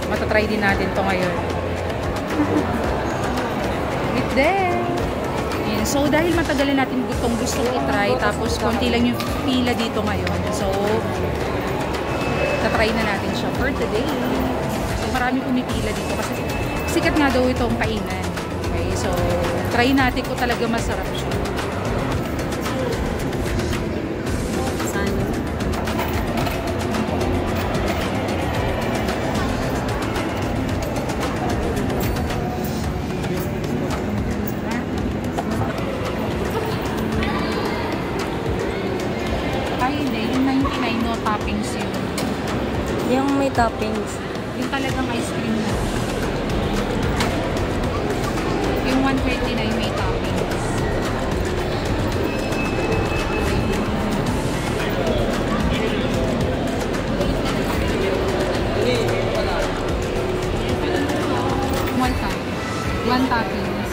matatry din natin to ngayon. With them. Ayan. So, dahil matagalan natin gustong itry, tapos konti lang yung pila dito ngayon. So, tatry na natin siya for today. So, marami pumipila dito kasi sikat nga daw itong kainan. Okay, so, try natin kung talaga masarap siya. Toppings yun. Yung may toppings. Yung talagang ice cream na. Yung 129 may toppings. One toppings.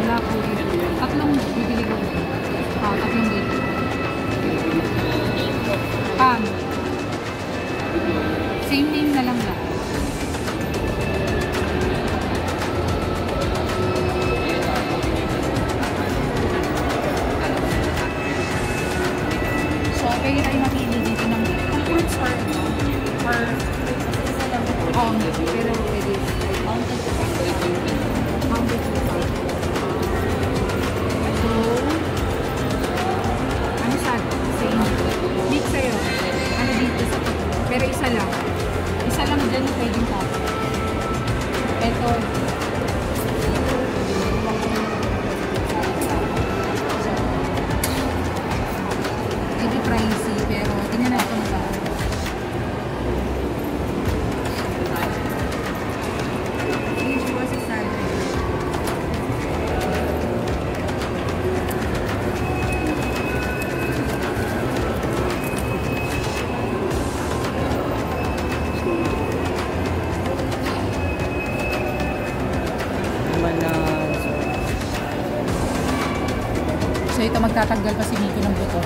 Wala po yun. Tatlong bibili ko. Tatlong dito. Same name na lang lahat. So, okay tayo makili dito ng fruits or pero pwede. Pero isa lang. Isa lang dyan yung pwedeng tapos. Ito. Medyo pricey, pero tingnan natin ito. Ito was a salad. So ito magtatanggal pa si Miko ng buto.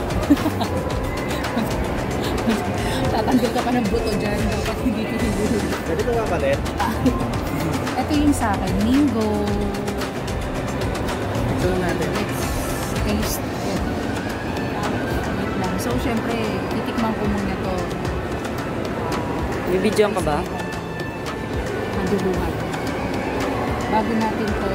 Tatanggal ka pa ng buto dyan. Dapat hindi ko higulo. Pwede ko nga palit? Ito yung sa akin. Mingo. Ito natin. Let's taste it. Wait lang. So syempre, titikman ko muna to. Bibidyoan ka ba? Maduluhan. Bago natin to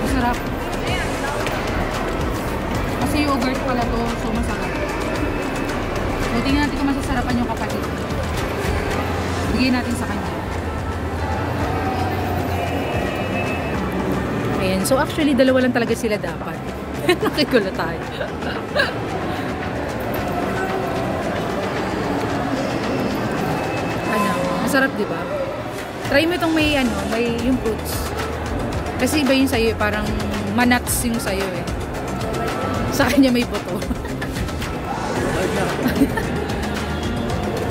masarap. Kasi yogurt pala to, so masarap. So tingnan natin kung masasarapan yung kapatid. Bigay natin sa kanya. Ayan, so actually dalawa lang talaga sila dapat. Nakikulo tayo. Ano, masarap diba? Try mo itong may ano, may yung fruits. Kasi iba yung sayo, parang manats yung sayo eh. Sa kanya may buto.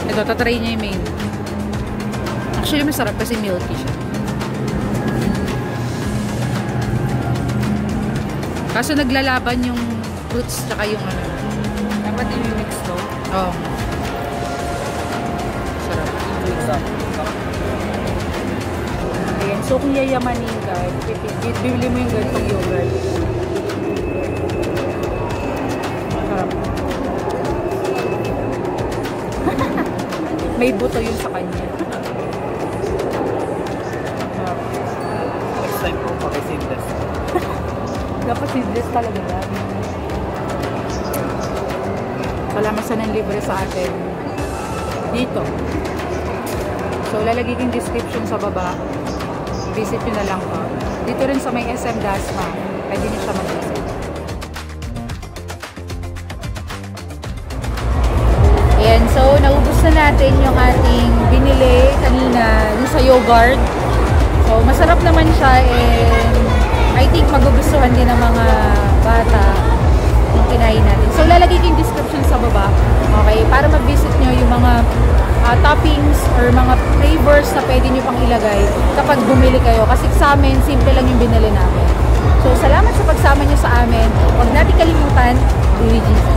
Ito, tatry niya yung main. Actually, masarap kasi milky siya. Kaso naglalaban yung fruits tsaka yung ano. Dapat i-mix to? Oo. Sarap. Ayan, so kung yayamanin ka, bibili mo yung ganitong yogurt. Sarap. May buto yun sa kanya. Sarap. Next time po, paki-seedless. Dapat seedless talaga yan. Salamat sa nanlibre sa atin. Dito. So, lalagay yung description sa baba. Visit nyo na lang po. Dito rin sa may SM Dasma. Pwede nyo siya mag-visit. Ayan. So, naubos na natin yung ating binili kanina yung sa yogurt. So, masarap naman siya and I think magugustuhan din ng mga bata. kinain natin. So, lalagay ko yung description sa baba, okay, para mag-visit nyo yung mga toppings or mga flavors na pwede nyo pang ilagay kapag bumili kayo. Kasi sa amin, simple lang yung binili namin. So, salamat sa pagsama nyo sa amin. Huwag natin kalimutan, BBG.